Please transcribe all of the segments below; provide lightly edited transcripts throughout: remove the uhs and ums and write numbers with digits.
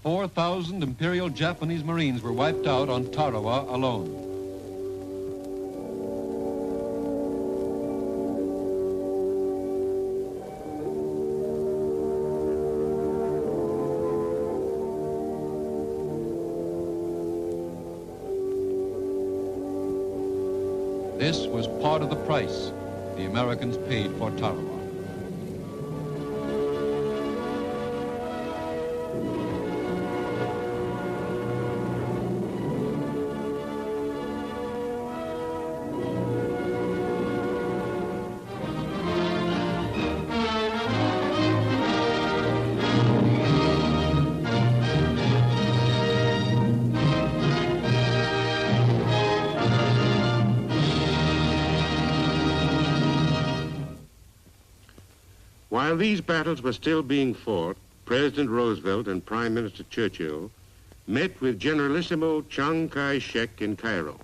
4,000 Imperial Japanese Marines were wiped out on Tarawa alone. This was part of the price the Americans paid for Tarawa. While these battles were still being fought, President Roosevelt and Prime Minister Churchill met with Generalissimo Chiang Kai-shek in Cairo.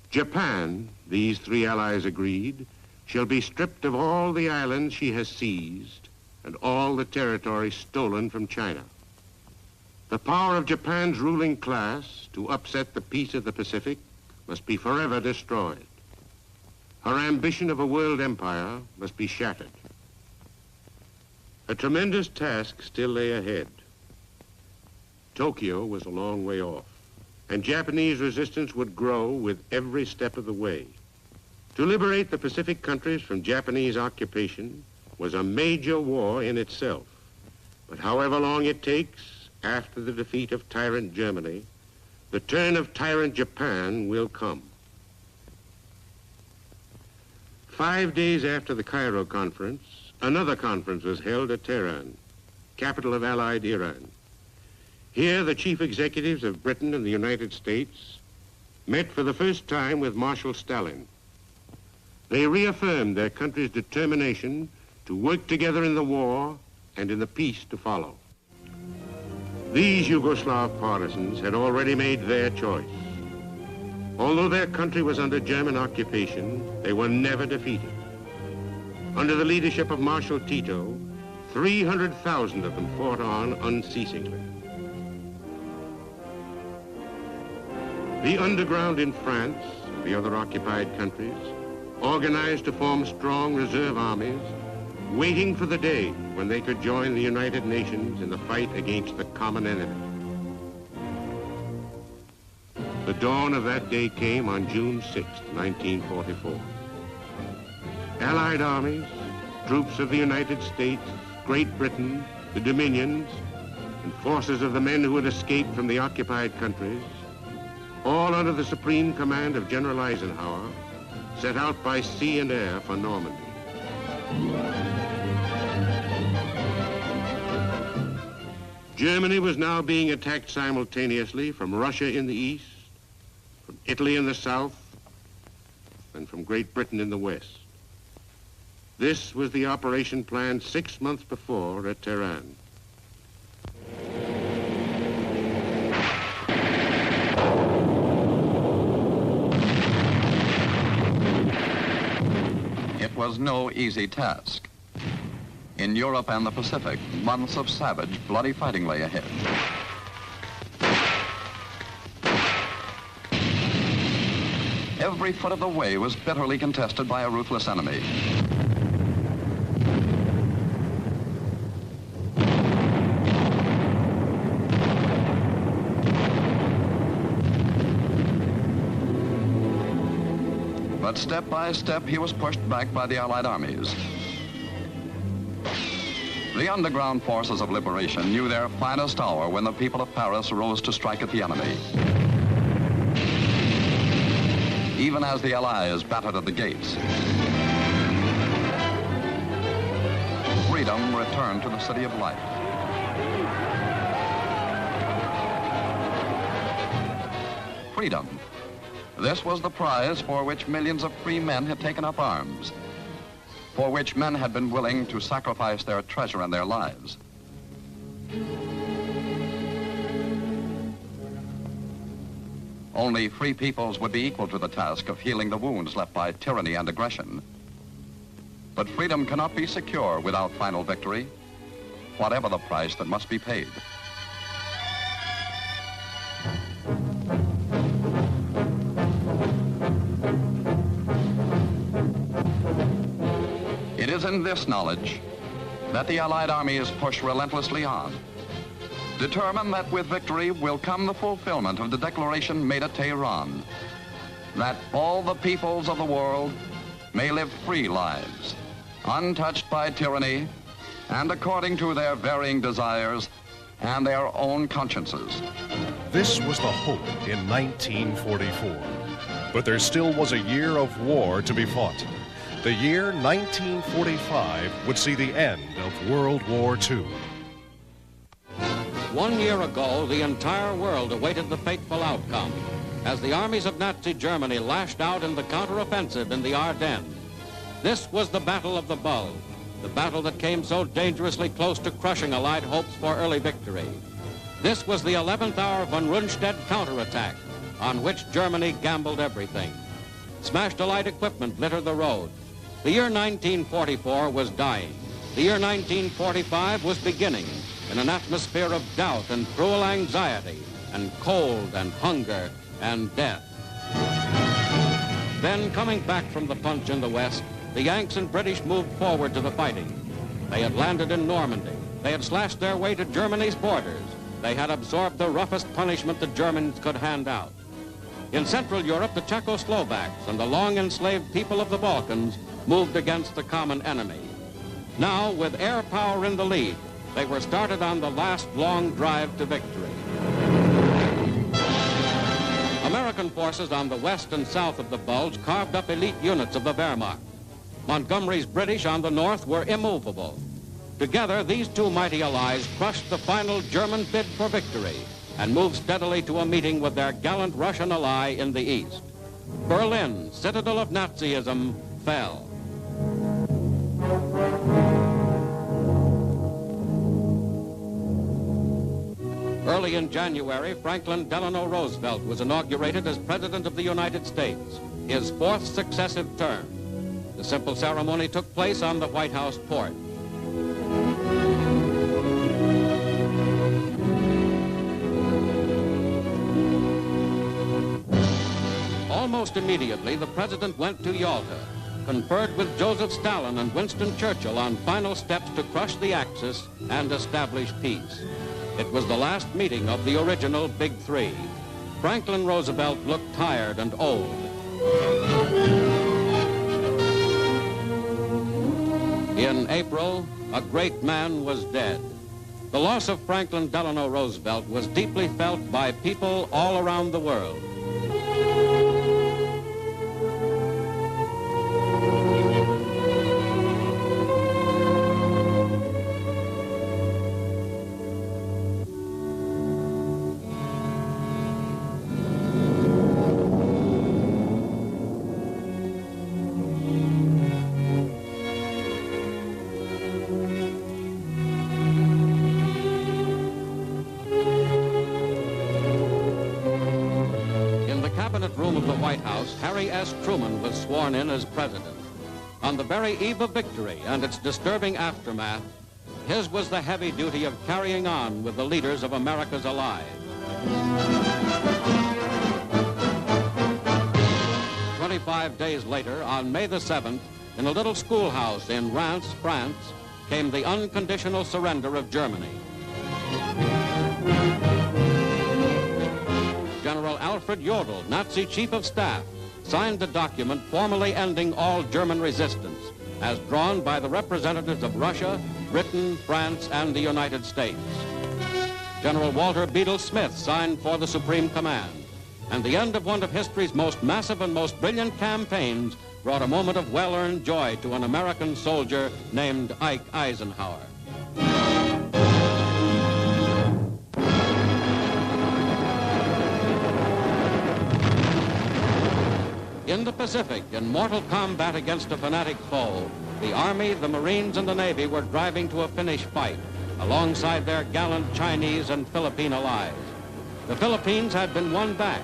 Japan, these three allies agreed, shall be stripped of all the islands she has seized and all the territory stolen from China. The power of Japan's ruling class to upset the peace of the Pacific must be forever destroyed. Her ambition of a world empire must be shattered. A tremendous task still lay ahead. Tokyo was a long way off, and Japanese resistance would grow with every step of the way. To liberate the Pacific countries from Japanese occupation was a major war in itself. But however long it takes after the defeat of tyrant Germany, the turn of tyrant Japan will come. 5 days after the Cairo conference, another conference was held at Tehran, capital of Allied Iran. Here, the chief executives of Britain and the United States met for the first time with Marshal Stalin. They reaffirmed their country's determination to work together in the war and in the peace to follow. These Yugoslav partisans had already made their choice. Although their country was under German occupation, they were never defeated. Under the leadership of Marshal Tito, 300,000 of them fought on unceasingly. The underground in France, and the other occupied countries, organized to form strong reserve armies, waiting for the day when they could join the United Nations in the fight against the common enemy. The dawn of that day came on June 6, 1944. Allied armies, troops of the United States, Great Britain, the Dominions, and forces of the men who had escaped from the occupied countries, all under the supreme command of General Eisenhower, set out by sea and air for Normandy. Germany was now being attacked simultaneously from Russia in the east, from Italy in the south, and from Great Britain in the west. This was the operation planned 6 months before at Tehran. It was no easy task. In Europe and the Pacific, months of savage, bloody fighting lay ahead. Every foot of the way was bitterly contested by a ruthless enemy. But step by step, he was pushed back by the Allied armies. The underground forces of liberation knew their finest hour when the people of Paris rose to strike at the enemy. Even as the Allies battered at the gates, freedom returned to the City of Light. Freedom. This was the prize for which millions of free men had taken up arms, for which men had been willing to sacrifice their treasure and their lives. Only free peoples would be equal to the task of healing the wounds left by tyranny and aggression. But freedom cannot be secure without final victory, whatever the price that must be paid. It is in this knowledge that the Allied armies push relentlessly on, determined that with victory will come the fulfillment of the declaration made at Tehran, that all the peoples of the world may live free lives, untouched by tyranny, and according to their varying desires and their own consciences. This was the hope in 1944, but there still was a year of war to be fought. The year 1945 would see the end of World War II. 1 year ago, the entire world awaited the fateful outcome as the armies of Nazi Germany lashed out in the counteroffensive in the Ardennes. This was the Battle of the Bulge, the battle that came so dangerously close to crushing Allied hopes for early victory. This was the 11th hour von Rundstedt counterattack, on which Germany gambled everything. Smashed Allied equipment littered the road. The year 1944 was dying. The year 1945 was beginning in an atmosphere of doubt and cruel anxiety and cold and hunger and death. Then, coming back from the punch in the West, the Yanks and British moved forward to the fighting. They had landed in Normandy. They had slashed their way to Germany's borders. They had absorbed the roughest punishment the Germans could hand out. In Central Europe, the Czechoslovaks and the long enslaved people of the Balkans moved against the common enemy. Now, with air power in the lead, they were started on the last long drive to victory. American forces on the west and south of the Bulge carved up elite units of the Wehrmacht. Montgomery's British on the north were immovable. Together, these two mighty allies crushed the final German bid for victory and moved steadily to a meeting with their gallant Russian ally in the east. Berlin, citadel of Nazism, fell. Early in January, Franklin Delano Roosevelt was inaugurated as President of the United States, his fourth successive term. The simple ceremony took place on the White House porch. Almost immediately, the president went to Yalta, conferred with Joseph Stalin and Winston Churchill on final steps to crush the Axis and establish peace. It was the last meeting of the original Big Three. Franklin Roosevelt looked tired and old. In April, a great man was dead. The loss of Franklin Delano Roosevelt was deeply felt by people all around the world. Room of the White House, Harry S. Truman was sworn in as president. On the very eve of victory and its disturbing aftermath, his was the heavy duty of carrying on with the leaders of America's allies. 25 days later, on May the 7th, in a little schoolhouse in Reims, France, came the unconditional surrender of Germany. General Alfred Jodl, Nazi Chief of Staff, signed the document formally ending all German resistance, as drawn by the representatives of Russia, Britain, France, and the United States. General Walter Bedell Smith signed for the Supreme Command, and the end of one of history's most massive and most brilliant campaigns brought a moment of well-earned joy to an American soldier named Ike Eisenhower. In the Pacific, in mortal combat against a fanatic foe, the Army, the Marines, and the Navy were driving to a finish fight alongside their gallant Chinese and Philippine allies. The Philippines had been won back,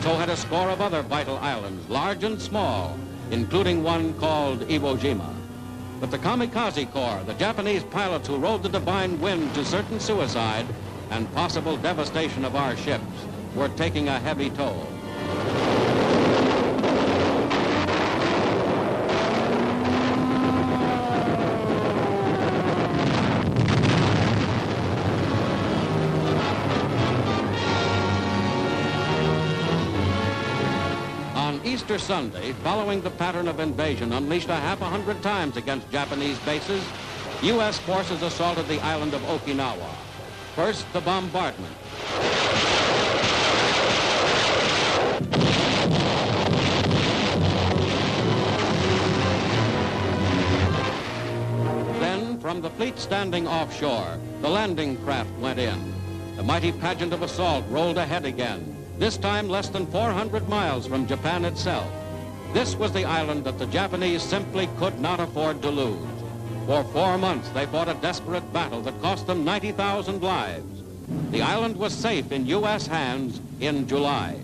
so had a score of other vital islands, large and small, including one called Iwo Jima. But the Kamikaze Corps, the Japanese pilots who rode the divine wind to certain suicide and possible devastation of our ships, were taking a heavy toll. On Easter Sunday, following the pattern of invasion unleashed 100 times against Japanese bases, U.S. forces assaulted the island of Okinawa. First, the bombardment. Then, from the fleet standing offshore, the landing craft went in. The mighty pageant of assault rolled ahead again, this time less than 400 miles from Japan itself. This was the island that the Japanese simply could not afford to lose. For 4 months, they fought a desperate battle that cost them 90,000 lives. The island was safe in U.S. hands in July.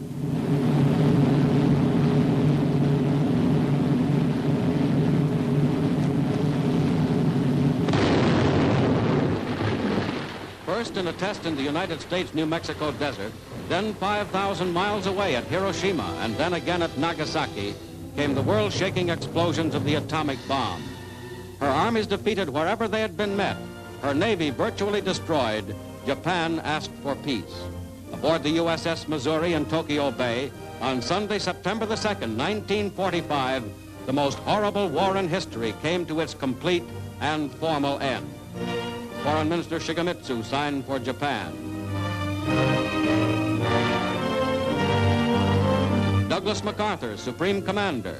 First in a test in the United States New Mexico desert, then 5,000 miles away at Hiroshima, and then again at Nagasaki, came the world-shaking explosions of the atomic bomb. Her armies defeated wherever they had been met, her navy virtually destroyed, Japan asked for peace. Aboard the USS Missouri in Tokyo Bay, on Sunday, September the 2nd, 1945, the most horrible war in history came to its complete and formal end. Foreign Minister Shigemitsu signed for Japan. Douglas MacArthur, Supreme Commander.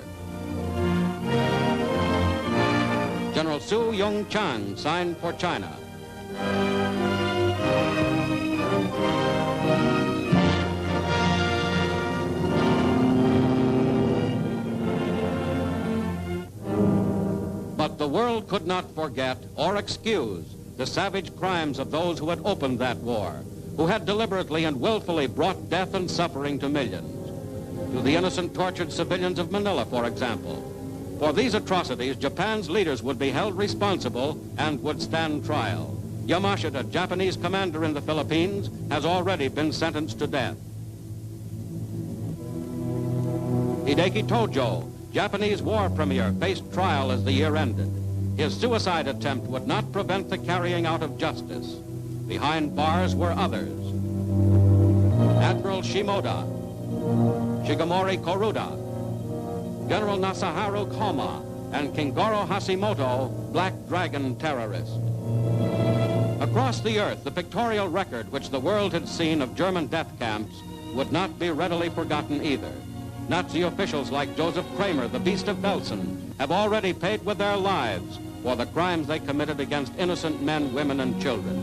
General Su Yung-chang signed for China. But the world could not forget or excuse the savage crimes of those who had opened that war, who had deliberately and willfully brought death and suffering to millions. To the innocent tortured civilians of Manila, for example. For these atrocities, Japan's leaders would be held responsible and would stand trial. Yamashita, Japanese commander in the Philippines, has already been sentenced to death. Hideki Tojo, Japanese war premier, faced trial as the year ended. His suicide attempt would not prevent the carrying out of justice. Behind bars were others. Admiral Shimoda, Shigemori Koruda, General Nasaharu Koma, and Kingoro Hashimoto, Black Dragon terrorist. Across the earth, the pictorial record which the world had seen of German death camps would not be readily forgotten either. Nazi officials like Joseph Kramer, the Beast of Belsen, have already paid with their lives for the crimes they committed against innocent men, women, and children.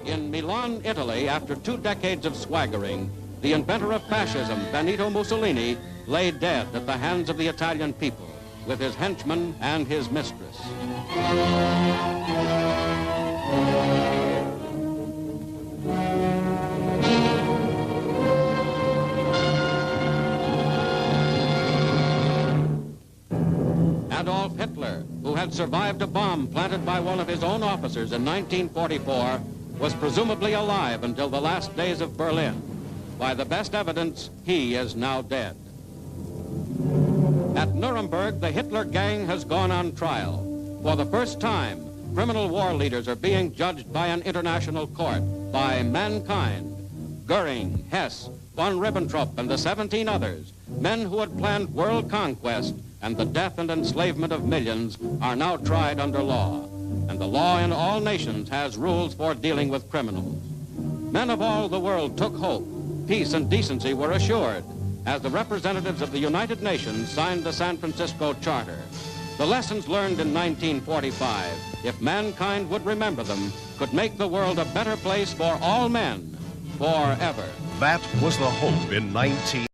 In Milan, Italy, after 2 decades of swaggering, the inventor of fascism, Benito Mussolini, lay dead at the hands of the Italian people, with his henchmen and his mistress. Adolf Hitler, who had survived a bomb planted by one of his own officers in 1944, was presumably alive until the last days of Berlin. By the best evidence, he is now dead. At Nuremberg, the Hitler gang has gone on trial. For the first time, criminal war leaders are being judged by an international court, by mankind. Goering, Hess, von Ribbentrop, and the 17 others, men who had planned world conquest and the death and enslavement of millions, are now tried under law. And the law in all nations has rules for dealing with criminals. Men of all the world took hope. Peace and decency were assured as the representatives of the United Nations signed the San Francisco Charter. The lessons learned in 1945, if mankind would remember them, could make the world a better place for all men forever. That was the hope in